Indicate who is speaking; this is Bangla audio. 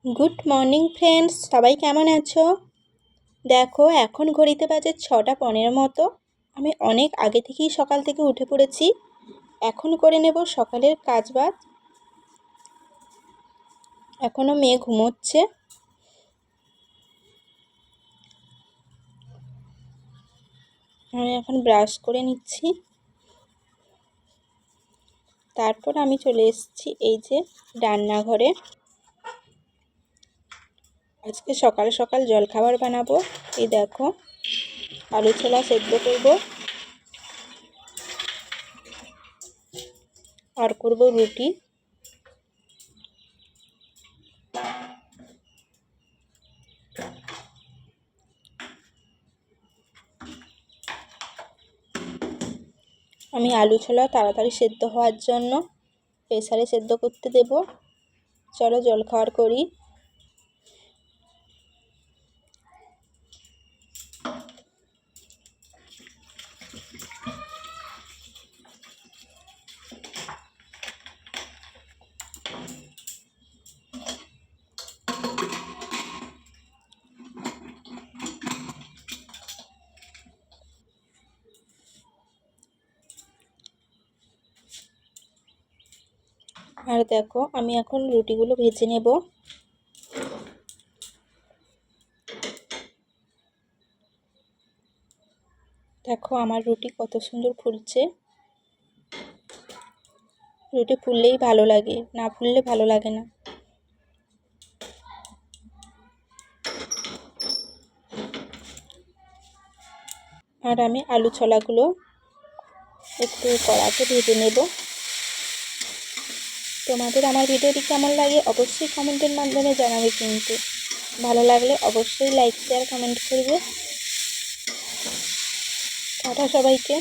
Speaker 1: গুড মর্নিং ফ্রেন্ডস, সবাই কেমন আছো? দেখো, এখন ঘড়িতে বাজে 6:15 মতো। আমি অনেক আগে থেকেই সকাল থেকে উঠে পড়েছি। এখন করে নেব সকালের কাজবাজ। এখনও মেয়ে ঘুমোচ্ছে। আমি এখন ব্রাশ করে নিচ্ছি। তারপর আমি চলে এসেছি এই যে রান্নাঘরে। আজকে সকাল সকাল জলখাবার বানাবো। এই দেখো, আলু ছোলা সেদ্ধ করব, আর করব রুটি। আমি আলু ছোলা তাড়াতাড়ি সেদ্ধ হওয়ার জন্য প্রেসারে সেদ্ধ করতে দেব। চলো জলখাবার করি। আর দেখো, আমি এখন রুটিগুলো ভেজে নেব। দেখো আমার রুটি কত সুন্দর ফুলছে। রুটি ফুললেই ভালো লাগে, না ফুললে ভালো লাগে না। আর আমি আলু ছোলাগুলো একটু কড়াতে ভেজে নেব। তোমাদের আমার ভিডিওটি কেমন লাগে অবশ্যই কমেন্টের মাধ্যমে জানাবে, কিন্তু ভালো লাগলে অবশ্যই লাইক শেয়ার কমেন্ট করবে। টাটা সবাইকে।